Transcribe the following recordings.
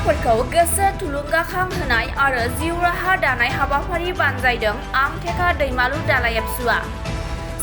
फरायसाफोरखौ गोसो थुलुंगाखां होनाय आरो जिउ राहा दानाय हाबाफारि बानजायदों आमथेखा दैमालु दालाइ एबसुआ।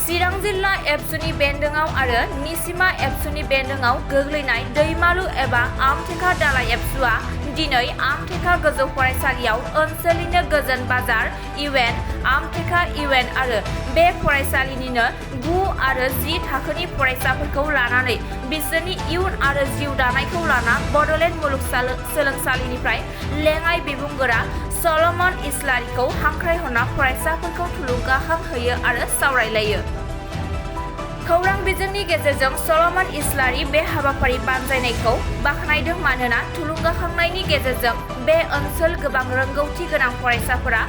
चिरां जिल्ला एबसुनि बेन्दोङाव आरो निसिमा एबसुनि बेन्दोङाव गोग्लैनाय दैमालु एबा आमथेखा दालाइ एबसुआ दिनै आमथेखा गोजौ फरायसालियाव ओनसोलनिनो गोजोन बाजार इभेन्ट आमथेखा इभेन्ट आरो बे फरायसालिनिनो 9 आरो 10 थाखोनि फरायसाफोरखौ लानानै बिसोरनि इयुन आरो जिउ दानायखौ लाना बड'लेण्ड मुलुगसोलोंसालिनिफ्राय लेङाइ बिबुंगोरा सल'मन इस्लारिखौ हांख्रायहरना फरायसाफोरखौ थुलुंगाखां होयो आरो सावरायलायो। खौरां बिजोंनि गेजेरजों सल'मन इस्लारि बे हाबाफारि बानजायनायखौ बाख्नायदों मानोना थुलुंगाखांनायनि गेजेरजों बे ओनसोल गोबां रोंगौथि गोनां फरायसाफोरा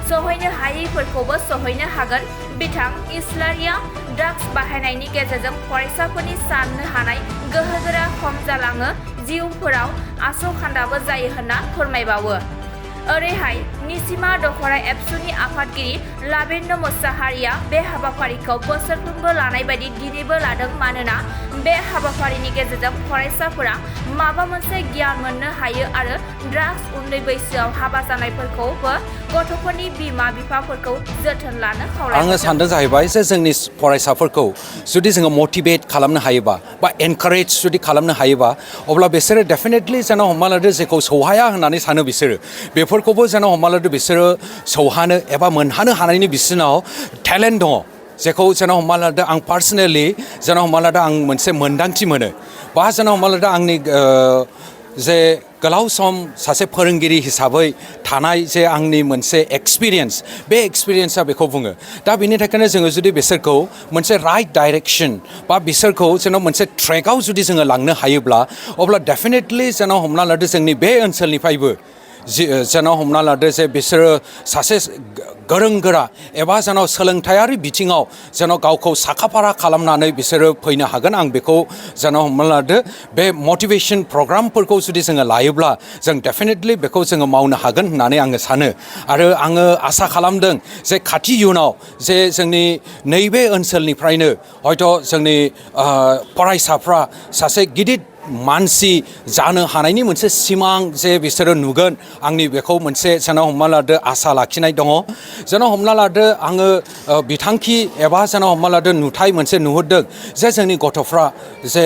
सहैनो हायैफोरखौबो सहैनो हागोन। बिथां इस्लारिया ड्राग्स बाहायनायनि गेजेरजों फरायसाफोरनि साननो हानाय गोहोगोरा खम जालाङो, जिउफोराव आस'खान्दाबो जायो होनना फोरमायबावो। ओरैहाय निसिमा दखरा एबसुनि आफादगिरि लाबेन्द्र मोसाहारिया बे हाबाफारिखौ बोसोरफ्रोमबो लानाय बायदि दिनैबो लादों मानोना बे हाबाफारिनि गेजेरजों फरायसाफोरा माबा मोनसे गियान मोननो हायो आरो ड्राग्स उन्दै बैसोआव हाबा जानायफोरखौबो गथ'फोरनि बिमा बिफाफोरखौ जोथोन लानो खावलायदों। आङो सानदों जाहैबाय जे जोंनि फरायसाफोरखौ जुदि जोङो मटिभेट खालामनो हायोबा बा एनकारेज जुदि खालामनो हायोबा अब्ला बिसोरो डेफिनेटलि जेन' हमना लादो जेखौ सौहाया होननानै सानो बिसोरो बेफोरखौबो जेन' हमना लादो बिसोरो सौहानो एबा मोनहानो हानायनि बिसोरनाव टेलेन्ट दङ। जेखौ जेन' हमना लादो आं पार्सनेलि जेन' हमना लादो आं मोनसे मोन्दांथि मोनो बा जेन' हमना लादो आंनि जे गोलाव सम सासे फोरोंगिरि हिसाबै थानाय जे आंनि मोनसे एक्सपिरियेन्स बे एक्सपिरियेन्सआ बेखौ बुङो। दा बेनि थाखायनो जोङो जुदि बिसोरखौ मोनसे राइट डाइरेक्सन बा बिसोरखौ जेन' मोनसे ट्रेकआव जुदि जोङो लांनो हायोब्ला अब्ला डेफिनेटलि जेन' हमना लादो जोंनि बे ओनसोलनिफ्रायबो जेन' हमना लादो जे बिसोरो सासे गोरों गोरा एबा जेन' सोलोंथायारि बिथिङाव जेन' गावखौ साखाफारा खालामनानै बिसोरो फैनो हागोन। आं बेखौ जेन' हमना लादो बे मटिभेसन प्रग्रामफोरखौ जुदि जोङो लायोब्ला जों डेफिनेटलि बेखौ जोङो मावनो हागोन होननानै आङो सानो आरो आङो आसा खालामदों जे खाथि इयुनाव जे जोंनि नैबे ओनसोलनिफ्रायनो हयथ' जोंनि फरायसाफ्रा सासे गिदिर मानसि जानो हानायनि मोनसे सिमां जे बिसोरो नुगोन आंनि बेखौ मोनसे जेन' हमना लादो आसा लाखिनाय दङ। जेन' हमना लादो आङो बिथांखि एबा जेन' हमना लादो नुथाय मोनसे नुहुरदों जे जोंनि गथ'फ्रा जे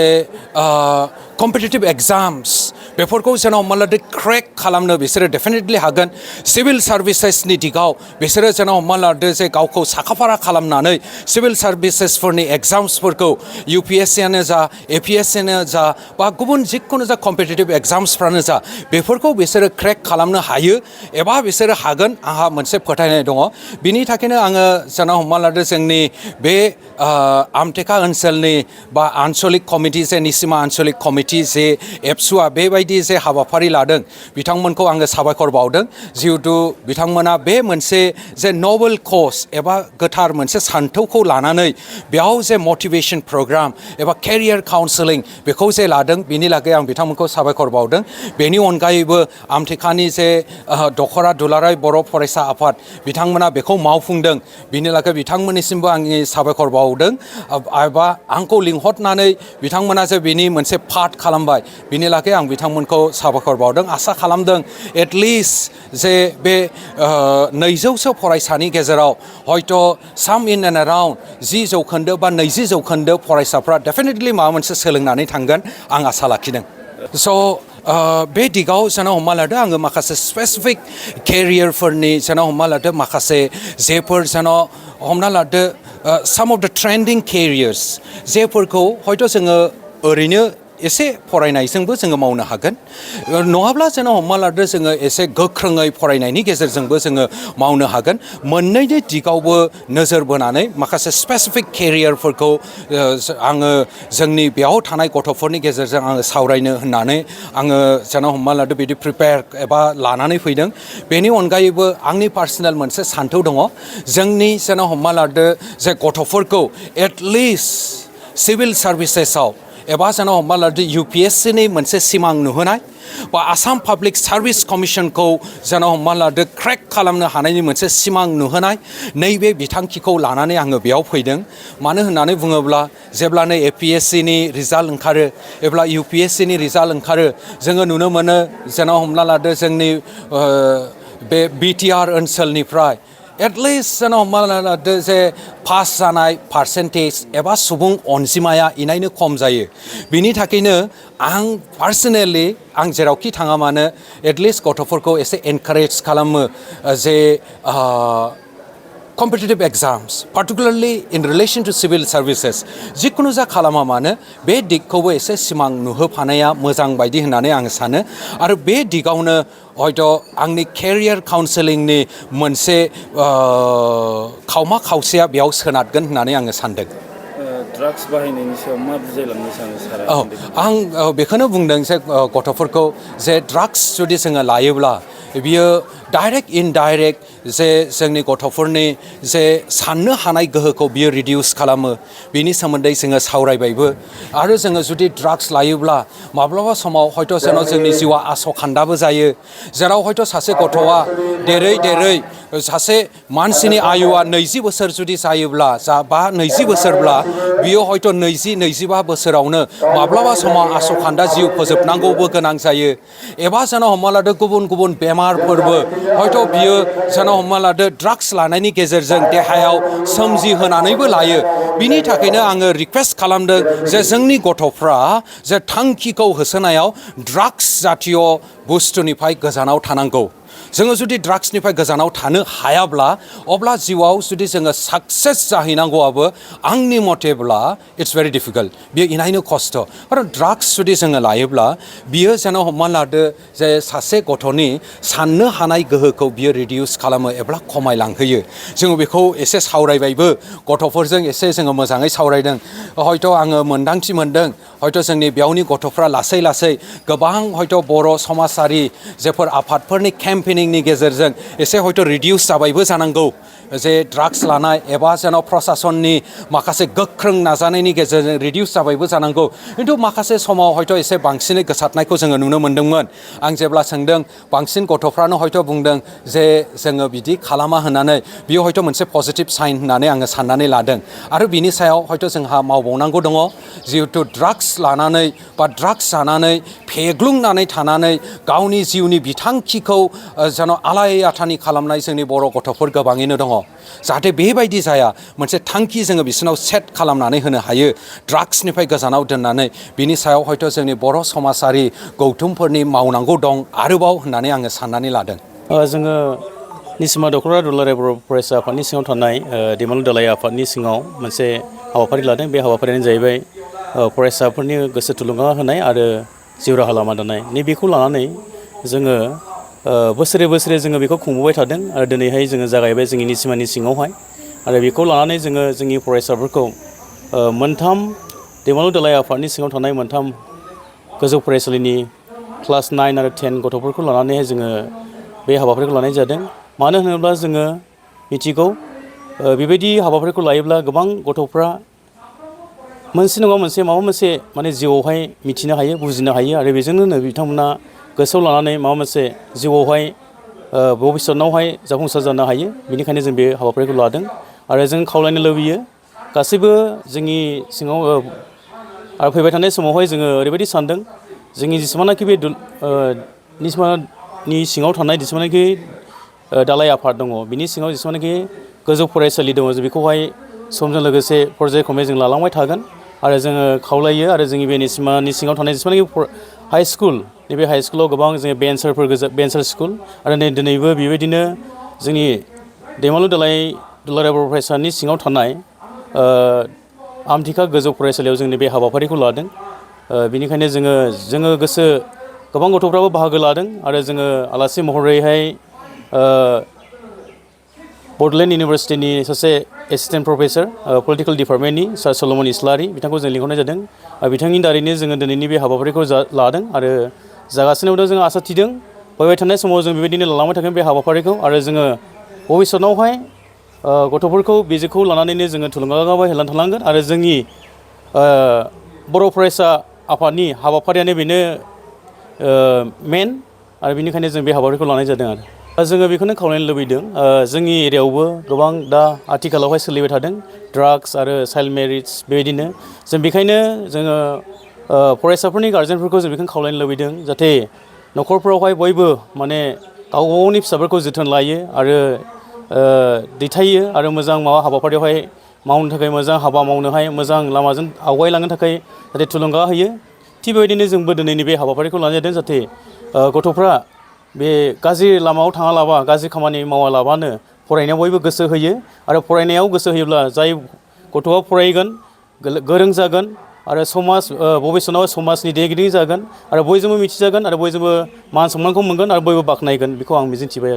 कम्पिटिटिभ एग्जाम्स बेफोरखौ जेन' हमना लादो क्रेक खालामनो बिसोरो डेफिनेटलि हागोन। सिभिल सार्भिसेसनि दिगाव बिसोरो जेन' हमना लादो जे गावखौ साखाफारा खालामनानै सिभिल सार्भिसेसफोरनि एग्जाम्सफोरखौ UPSCयानो जा APSCयानो जा बा गुबुन जिखुनु जा कम्पिटिटिभ एग्जाम्सफ्रानो जा बेफोरखौ बिसोरो क्रेक खालामनो हायो एबा बिसोरो हागोन आंहा मोनसे फोथायनाय दङ। बिनि थाखायनो आङो जेन' हमना लादो जोंनि बे आमथेखा ओनसोलनि बा आन्चलिक कमिटि जे निसिमा आन्चलिक कमिटि जे एबसुआ बेबायदि जे हाबाफारि लादों बिथांमोनखौ आङो साबायखर बावदों जिहेथु बिथांमोना बे मोनसे जे नबेल कज एबा गोथार मोनसे सान्थौखौ लानानै बेयाव जे मटिभेसन प्रग्राम एबा केरियार काउन्सेलिं बेखौ जे लादों बेनि लागै आं बिथांमोनखौ साबायखर बावदों। बेनि अनगायैबो आमथेखानि जे दखरा दुलाराय बर' फरायसा आफाद बिथांमोना बेखौ मावफुंदों बिनि लागै बिथांमोननिसिमबो आंनि साबायखर बावदों एबा आंखौ लिंहरनानै बिथांमोना जे बिनि मोनसे पार्ट खालामबाय बिनि लागै आं बिथांमोनखौ साबायखर बावदों। आसा खालामदों एटलिस्ट जे बे 200सो फरायसानि गेजेराव हयथ' साम इन एन्ड एराउन्ड 10 जौखोन्दो बा 20 जौखोन्दो फरायसाफ्रा डेफिनेटलि माबा मोनसे सोलोंनानै थांगोन आं आसा लाखिदों। स' बे दिगाव जेन' हमना लादो आङो माखासे स्पेसिफिक केरियारफोरनि जेन' हमना लादो माखासे जेफोर जेन' हमना लादो साम अफ द ट्रेन्डिं केरियार्स जेफोरखौ हयथ' जोङो ओरैनो एसे फरायनायजोंबो जोङो मावनो हागोन नङाब्ला जेन' हमना लादो जोङो एसे गोख्रोङै फरायनायनि गेजेरजोंबो जोङो मावनो हागोन। मोननैनि दिगावबो नोजोर बोनानै माखासे स्पेसिफिक केरियारफोरखौ आङो जोंनि बेयाव थानाय गथ'फोरनि गेजेरजों आङो सावरायनो होननानै आङो जेन' हमना लादो बिदि प्रिपेयार एबा लानानै फैदों। बेनि अनगायैबो आंनि पार्सनेल मोनसे सान्थौ दङ जोंनि जेन' हमना लादो जे गथ'फोरखौ एटलिस्ट सिभिल सार्भिसेसाव एबा जेन' हमना लादो UPSCनि मोनसे सिमां नुहोनाय बा आसाम पाब्लिक सार्भिस कमिसनखौ जेन' हमना लादो क्रेक खालामनो हानायनि मोनसे सिमां नुहोनाय नैबे बिथांखिखौ लानानै आङो बेयाव फैदों मानो होननानै बुङोब्ला जेब्लानो APSCनि रिजाल्ट ओंखारो एब्ला UPSCनि रिजाल्ट ओंखारो जोङो नुनो मोनो जेन' हमना लादो जोंनि बे BTR ओनसोलनिफ्राय एटलिस्ट जेन' हमना लादो जे पास जानाय पार्सेन्टेज एबा सुबुं अनजिमाया इनायनो खम जायो बिनि थाखायनो आं पार्सनेलि आं जेरावखि थाङा मानो एटलिस्ट गथ'फोरखौ एसे एनकारेज खालामो जे competitive exams, particularly in relation to civil services, जिखुनु जा खालामा मानो बे दिगखौबो एसे सिमां नुहोफानाया मोजां बायदि होननानै आं सानो आरो बे दिगावनो हयथ' आंनि केरियार काउन्सेलिंनि मोनसे खावमा खावसेया बेयाव सोनारगोन होननानै आङो सानदों। ड्राग्स बाहायनायनि सायाव मा बुजायलांनो सानो सारा? आं बेखौनो बुंदों जे गथ'फोरखौ जे ड्राग्स जुदि जोङो लायोब्ला बियो डाइरेक्ट इनडाइरेक्ट जे जोंनि गथ'फोरनि जे साननो हानाय गोहोखौ बियो रिडिउस खालामो बिनि सोमोन्दै जोङो सावरायबायबो आरो जोङो जुदि ड्राग्स लायोब्ला माब्लाबा समाव हयथ' जेन' जोंनि जिउआ आसखान्दाबो जायो जेराव हयथ' सासे गथ'आ देरै देरै सासे मानसिनि आयुआ 20 बोसोर जुदि जायोब्ला बा 20 बोसोरब्ला बियो हयथ' 20-25 बोसोरावनो माब्लाबा समाव आसखान्दा जिउ फोजोबनांगौबो गोनां जायो एबा जेन' हमना लादो गुबुन गुबुन बेमारफोरबो हयथ' बियो जेन' हमना लादो ड्राग्स लानायनि गेजेरजों देहायाव सोमजिहोनानैबो लायो बिनि थाखायनो आङो रिक्वेस्ट खालामदों जे जोंनि गथ'फ्रा जे थांखिखौ होसोनायाव ड्राग्स जातीय बुस्थुनिफ्राय गोजानाव थानांगौ जोङो जुदि ड्राग्सनिफ्राय गोजानाव थानो हायाब्ला अब्ला जिउआव जुदि जोङो साक्सेस जाहैनांगौआबो आंनि मथेब्ला इट्स भेरि डिफिकाल्ट बियो इनायनो खस्थ' आरो ड्राग्स जुदि जोङो लायोब्ला बियो जेन' हमना लादो जे सासे गथ'नि साननो हानाय गोहोखौ बियो रिडिउस खालामो एबा खमायलांहोयो जोङो बेखौ एसे सावरायबायबो गथ'फोरजों एसे जोङो मोजाङै सावरायदों हयथ' आङो मोन्दांथि मोनदों हयथ' जोंनि बेयावनि गथ'फ्रा लासै लासै गोबां हयथ' बर' समाजारि जेफोर आफादफोरनि केम्पेनिंनि गेजेरजों एसे हयथ' रिडिउस जाबायबो जानांगौ जे ड्राग्स लानाय एबा जेन' प्रसासननि माखासे गोख्रों नाजानायनि गेजेरजों रिडिउस जाबायबो जानांगौ खिन्थु माखासे समाव हयथ' एसे बांसिनै गोसारनायखौ जोङो नुनो मोन्दोंमोन आं जेब्ला सोंदों बांसिन गथ'फ्रानो हयथ' बुंदों जे जोङो बिदि खालामा होननानै बियो हयथ' मोनसे पजिटिभ साइन होननानै आङो साननानै लादों आरो बिनि सायाव हयथ' जोंहा मावबावनांगौ दङ जिहेथु ड्राग्स लानानै बा ड्राग्स जानानै फेग्लुंनानै थानानै गावनि जिउनि बिथांखिखौ जेन' आलाय आथानि खालामनाय जोंनि बर' गथ'फोर गोबाङैनो दङ जाहाथे बेबायदि जाया मोनसे थांखि जोङो बिसोरनाव सेट खालामनानै होनो हायो ड्राग्सनिफ्राय गोजानाव दोननानै बिनि सायाव हयथ' जोंनि बर' समाजारि गौथुमफोरनि मावनांगौ दं आरोबाव होननानै आङो साननानै लादों। जोङो निसिमा दख'रा दुलाराय बर' फरायसा आफादनि सिङाव थानाय दैमालु दालाय आफादनि सिङाव मोनसे हाबाफारि लादों बे हाबाफारियानो जाहैबाय फरायसाफोरनि गोसो थुलुंगा होनाय आरो जिउ राहा लामा दानाय नैबेखौ लानानै जोङो बोसोरे बोसोरे जोङो बेखौ खुंबोबाय थादों आरो दिनैहाय जोङो जागायबाय जोंनि निसिमानि सिङावहाय आरो बेखौ लानानै जोङो जोंनि फरायसाफोरखौ मोनथाम दैमालु दालाय आफादनि सिङाव थानाय मोनथाम गोजौ फरायसालिनि क्लास 9 आरो 10 गथ'फोरखौ लानानैहाय जोङो बे हाबाफारिखौ लानाय जादों मानो होनोब्ला जोङो मिथिगौ बेबायदि हाबाफारिखौ लायोब्ला गोबां गथ'फ्रा मोनसे नङा मोनसे माबा मोनसे माने जिउआवहाय मिथिनो हायो बुजिनो हायो आरो बेजोंनो बिथांमोना गोसोआव लानानै माबा मोनसे जिउआवहाय भबिष्यतनावहाय जाफुंसार जानो हायो बेनिखायनो जों बे हाबाफारिखौ लादों आरो जों खावलायनो लुबैयो गासैबो जोंनि सिङाव आरो फैबाय थानाय समावहाय जोङो ओरैबायदि सानदों जोंनि जेसेबांनाखि बे निसिमानि सिङाव थानाय जेसेबांनाखि दालाय आफाद दङ बिनि सिङाव जेसेबांनाखि गोजौ फरायसालि दङ जों बेखौहाय समजों लोगोसे पर्यायक्रमै जों लालांबाय थागोन आरो जोङो खावलायो आरो जोंनि बे निसिमानि सिङाव थानाय जेसेबांनाखि हाइ स्कुल नैबे हाइ स्कुलाव गोबां जोङो बेन्सार स्कुल आरो दिनैबो बेबायदिनो जोंनि दैमालु दुलाराय बर' फरायसानि सिङाव थानाय आमथिखा गोजौ फरायसालियाव जोंनि बे हाबाफारिखौ लादों बेनिखायनो जोङो गोबां गथ'फ्राबो बाहागो लादों आरो जोङो आलासि महरैहाय बड'लेण्ड इउनिभारसिटिनि सासे एसिस्टेन्ट प्रफेसर पलिटिकेल डिपार्टमेन्टनि सार सल'मन इस्लारि बिथांखौ जों लिंहरनाय जादों बिथांनि दारैनो जोङो दिनैनि बे हाबाफारिखौ लादों आरो जागासिनो दं जोङो आसा थिदों फैबाय थानाय समाव जों बेबायदिनो लालांबाय थागोन बे हाबाफारिखौ आरो जोङो भबिष्यतनावहाय गथ'फोरखौ बेखौ लानानैनो जोङो थुलुंगा होलांनो थानांगोन आरो जोंनि बर' फरायसा आफादनि हाबाफारियानो बेनो मेन आरो बेनिखायनो जों बे हाबाफारिखौ लानाय जादों आरो जोङो बेखौनो खावलायनो लुबैदों जोंनि एरियायावबो गोबां दा आथिखालावहाय सोलिबाय थादों ड्राग्स आरो चाइल्ड मेरिज बेबायदिनो जों बेखायनो जोङो फरायसाफोरनि गार्जेनफोरखौ जों बेखौनो खावलायनो लुबैदों जाहाथे न'खरफोरावहाय बयबो माने गाव गावनि फिसाफोरखौ जोथोन लायो आरो दैथायो आरो मोजां माबा हाबाफारियावहाय मावनो थाखाय मोजां हाबा मावनोहाय मोजां लामाजों आवगायलांनो थाखाय जाहाथे थुलुंगा होयो थिग बेबायदिनो जोंबो दिनैनि बे हाबाफारिखौ लानाय जादों जाहाथे गथ'फ्रा बे गाज्रि लामायाव थाङालाबा गाज्रि खामानि मावालाबानो फरायनायाव बयबो गोसो होयो आरो फरायनायाव गोसो होयोब्ला जाय गथ'आ फरायगोन गोरों जागोन आरो भबिसतआव समाजनि दैदेनगिरि जागोन आरो बयजोंबो मिथिजागोन आरो बयजोंबो मान सनमानखौ मोनगोन आरो बयबो बाख्नायगोन बेखौ आं मिजिंथिबाय आरो